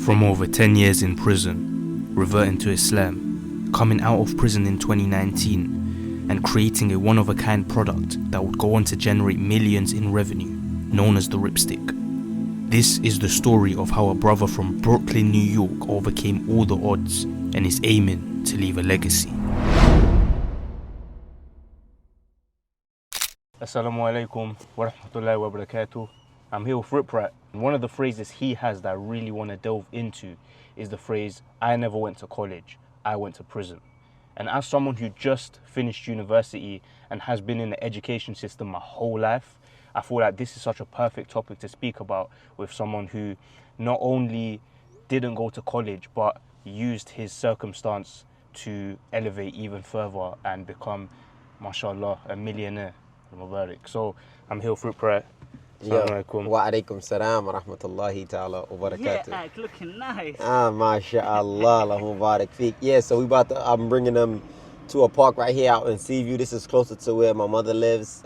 From over 10 years in prison, reverting to Islam, coming out of prison in 2019, and creating a one-of-a-kind product that would go on to generate millions in revenue, known as the Ripstick. This is the story of how a brother from Brooklyn, New York overcame all the odds and is aiming to leave a legacy. Assalamu alaikum wa rahmatullahi wa barakatuh. I'm here with RipRight. One of the phrases he has that I really want to delve into is the phrase, I never went to college, I went to prison. And as someone who just finished university and has been in the education system my whole life, I feel like this is such a perfect topic to speak about with someone who not only didn't go to college, but used his circumstance to elevate even further and become, mashallah, a millionaire. So I'm here with RipRight. Assalamualaikum. Wa alaikum salam wa rahmatullahi ta'ala wa barakatuh. Yeah, looking nice. MashaAllah, Allahu Mubarak Feek. Yeah, so I'm bringing them to a park right here out in Seaview. This is closer to where my mother lives.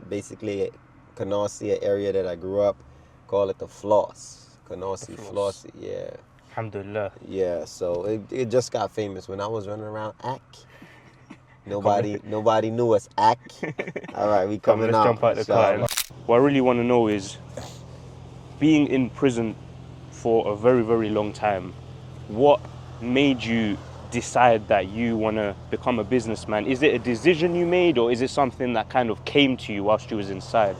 Basically, Canarsie, an area that I grew up. Call it the Floss. Canarsie, Flossie, yeah. Alhamdulillah. Yeah, so it just got famous when I was running around Nobody knew us. All right, we coming let's out. Jump out the car. What I really want to know is, being in prison for a very, very long time, what made you decide that you want to become a businessman? Is it a decision you made, or is it something that kind of came to you whilst you was inside?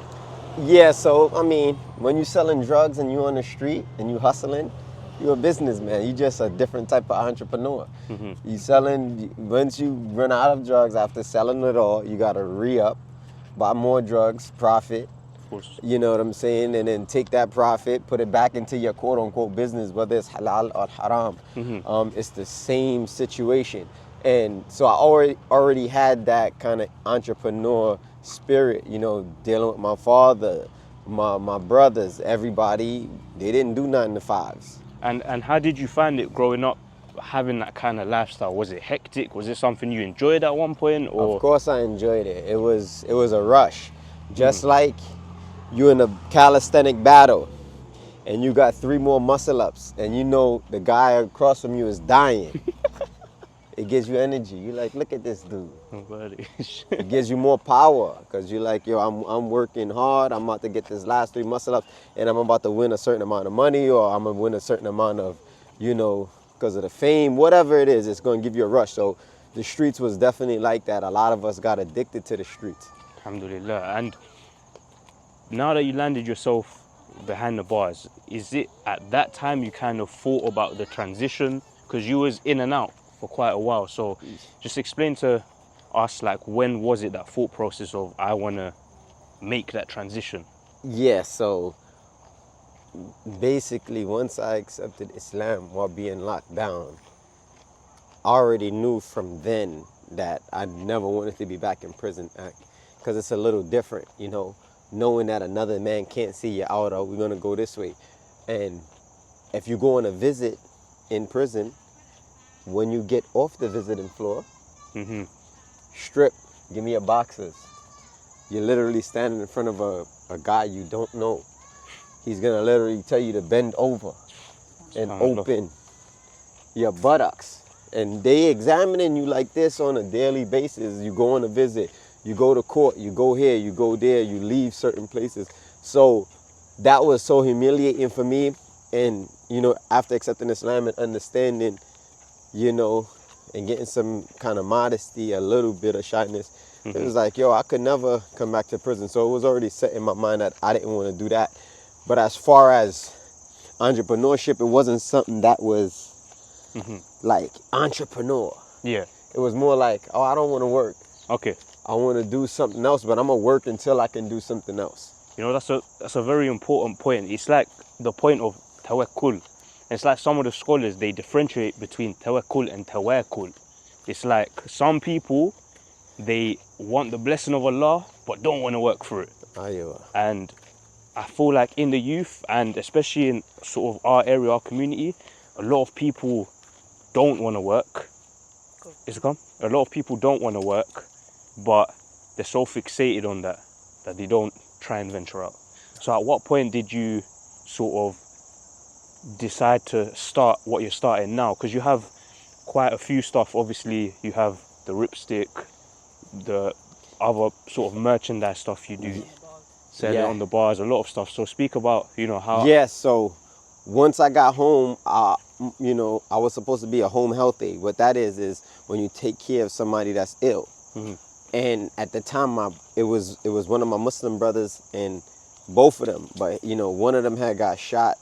Yeah, so, I mean, when you're selling drugs and you're on the street and you hustling, you're a businessman. You're just a different type of entrepreneur. Mm-hmm. You selling, once you run out of drugs after selling it all, you got to re-up, buy more drugs, profit. Of course. You know what I'm saying? And then take that profit, put it back into your quote-unquote business, whether it's halal or haram. Mm-hmm. It's the same situation. And so I already had that kind of entrepreneur spirit, you know, dealing with my father, my brothers, everybody. They didn't do 9 to 5s. And how did you find it growing up, having that kind of lifestyle? Was it hectic? Was it something you enjoyed at one point? Or? Of course I enjoyed it. It was a rush. Just like you in a calisthenic battle and you got 3 more muscle ups and you know the guy across from you is dying. It gives you energy. You're like, look at this dude. It gives you more power because you're like, yo, I'm working hard. I'm about to get this last 3 muscle ups and I'm about to win a certain amount of money, or I'm going to win a certain amount of, you know, because of the fame, whatever it is, it's going to give you a rush. So the streets was definitely like that. A lot of us got addicted to the streets. Alhamdulillah. And now that you landed yourself behind the bars, is it at that time you kind of thought about the transition? Because you was in and out for quite a while. So just explain to us, like, when was it that thought process of, I want to make that transition? Yeah, so basically once I accepted Islam while being locked down, I already knew from then that I never wanted to be back in prison, because it's a little different, you know, knowing that another man can't see you out, or we're going to go this way. And if you go on a visit in prison, when you get off the visiting floor, strip, give me your boxers. You're literally standing in front of a guy you don't know. He's going to literally tell you to bend over and open your buttocks. And they examining you like this on a daily basis. You go on a visit, you go to court, you go here, you go there, you leave certain places. So that was so humiliating for me. And, you know, after accepting Islam and understanding, you know, and getting some kind of modesty, a little bit of shyness, it was like, yo, I could never come back to prison. So it was already set in my mind that I didn't want to do that. But as far as entrepreneurship, it wasn't something that was like entrepreneur. Yeah. It was more like, oh, I don't want to work. Okay. I want to do something else, but I'm going to work until I can do something else. You know, that's a very important point. It's like the point of tawakkul. It's like some of the scholars, they differentiate between tawakkul and tawakkul. It's like some people, they want the blessing of Allah, but don't want to work for it. And I feel like in the youth, and especially in sort of our area, our community, a lot of people don't want to work. Is it gone? A lot of people don't want to work, but they're so fixated on that they don't try and venture out. So at what point did you sort of decide to start what you're starting now? Because you have quite a few stuff. Obviously, you have the ripstick, the other sort of merchandise stuff you do, sell it Yeah. on the bars, a lot of stuff. So speak about, how. Yeah, so once I got home, I was supposed to be a home health aide. What that is when you take care of somebody that's ill. Mm-hmm. And at the time, it was one of my Muslim brothers, and both of them. But one of them had got shot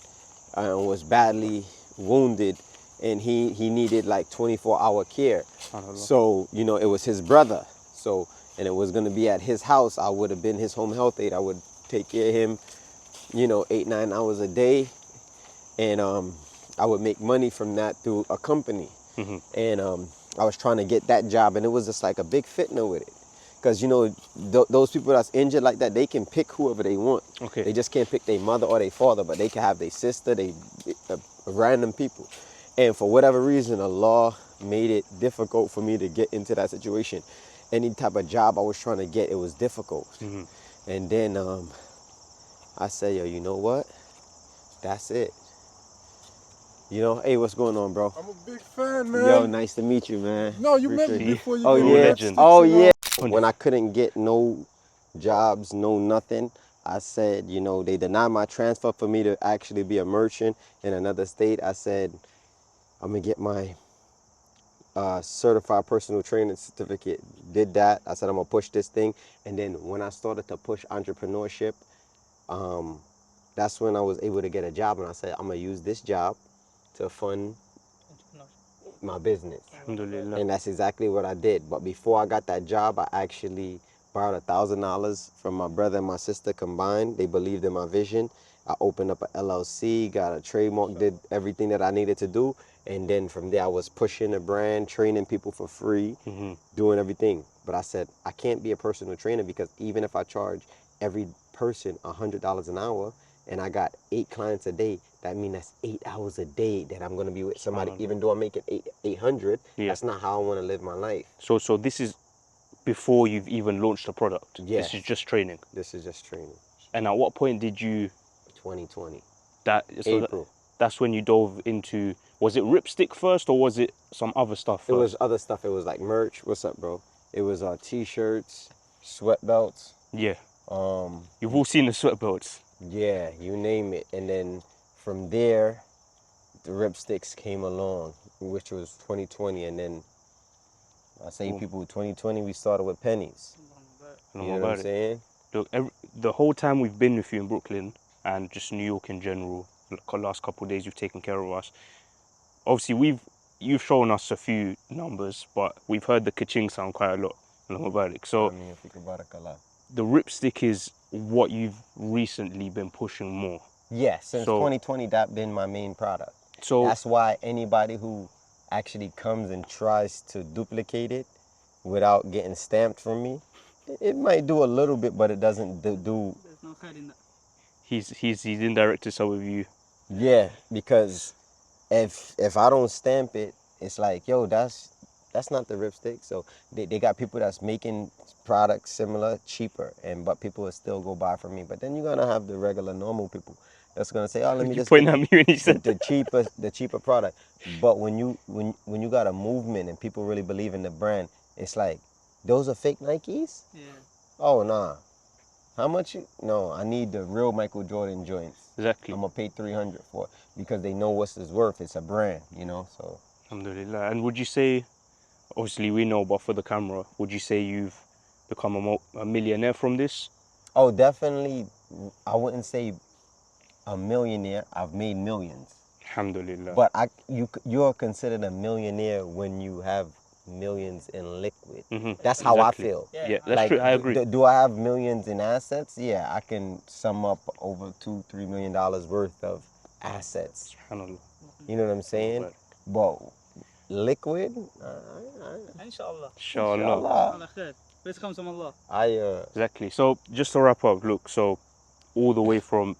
and was badly wounded, and he needed like 24-hour care. So it was his brother. So and it was gonna be at his house. I would have been his home health aide. I would take care of him, 8-9 hours a day, and I would make money from that through a company. Mm-hmm. And I was trying to get that job, and it was just like a big fitna with it. Because, those people that's injured like that, they can pick whoever they want. Okay. They just can't pick their mother or their father, but they can have their sister, random people. And for whatever reason, Allah made it difficult for me to get into that situation. Any type of job I was trying to get, it was difficult. Mm-hmm. And then I said, yo, you know what? That's it. Hey, what's going on, bro? I'm a big fan, man. Yo, nice to meet you, man. No, you met Appreciate me it. before you Oh, gave yeah. me Legend. lipsticks Oh, and all. yeah. When I couldn't get no jobs, no nothing, I said, they denied my transfer for me to actually be a merchant in another state. I said, I'm going to get my certified personal training certificate. Did that. I said, I'm going to push this thing. And then when I started to push entrepreneurship, that's when I was able to get a job. And I said, I'm going to use this job to fund my business. Alhamdulillah. And that's exactly what I did. But before I got that job, I actually borrowed $1,000 from my brother and my sister combined. They believed in my vision. I opened up an LLC, got a trademark, did everything that I needed to do. And then from there, I was pushing the brand, training people for free, Mm-hmm. doing everything. But I said, I can't be a personal trainer, because even if I charge every person $100 an hour and I got 8 clients a day, that means that's 8 hours a day that I'm going to be with somebody. Even though I'm making 800, Yeah. that's not how I want to live my life. So this is before you've even launched the product. Yes. This is just training. This is just training. And at what point did you 2020. April. That's when you dove into, was it ripstick first, or was it some other stuff first? It was other stuff. It was like merch. What's up, bro? It was t-shirts, sweat belts. Yeah. You've all seen the sweat belts. Yeah, you name it. And then from there, the ripsticks came along, which was 2020. And then I say people, 2020, we started with pennies. You know what I'm saying? Look, the whole time we've been with you in Brooklyn and just New York in general, the last couple of days you've taken care of us. Obviously, you've shown us a few numbers, but we've heard the ka-ching sound quite a lot. So the ripstick is what you've recently been pushing more. Yeah, since 2020, that's been my main product. So that's why anybody who actually comes and tries to duplicate it without getting stamped from me, it might do a little bit, but it doesn't do. There's no code in that. He's indirected some of you. Yeah, because if I don't stamp it, it's like, yo, that's not the ripstick. So they got people that's making products similar, cheaper, but people will still go buy from me. But then you're gonna have the regular normal people that's gonna say, oh, let me just point at me when you said the cheaper product. But when you got a movement and people really believe in the brand, it's like, those are fake Nikes? Yeah. Oh nah. How much? No, I need the real Michael Jordan joints. Exactly. I'm gonna pay $300 for it, because they know what's it's worth. It's a brand, so. Alhamdulillah. And would you say, obviously we know, but for the camera, would you say you've become a millionaire from this? Oh, definitely. I wouldn't say a millionaire. I've made millions. Alhamdulillah. But you're considered a millionaire when you have millions in liquid. Mm-hmm. That's how I feel. Yeah, that's true. I agree. Do I have millions in assets? Yeah, I can sum up over $2-3 million worth of assets. SubhanAllah. You know what I'm saying? But liquid, Inshallah. Inshallah. This comes from Allah. Exactly. So just to wrap up, look, so all the way from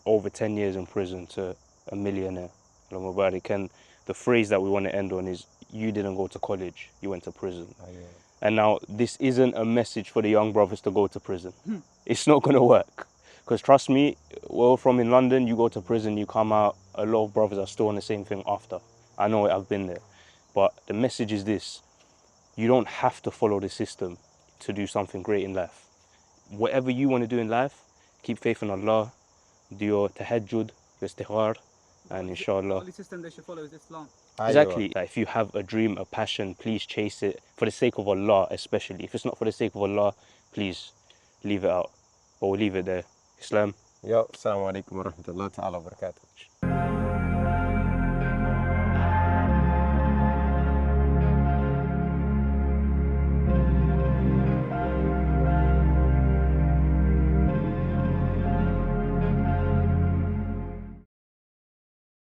over 10 years in prison to a millionaire, and the phrase that we want to end on is, you didn't go to college, you went to prison. And now this isn't a message for the young brothers to go to prison. It's not going to work. Because trust me, we're from in London, you go to prison, you come out a lot of brothers are still on the same thing after. I know it, I've been there. But the message is this: you don't have to follow the system to do something great in life. Whatever you want to do in life, keep faith in Allah, do your tahajjud, your istighfar, and The inshallah. only system they should follow is Islam. Exactly. Like, if you have a dream, a passion, please chase it for the sake of Allah, especially. If it's not for the sake of Allah, please leave it out. Or we'll leave it there. Islam. Yo, assalamu alaikum wa rahmatullahi ta'ala wa barakatuh.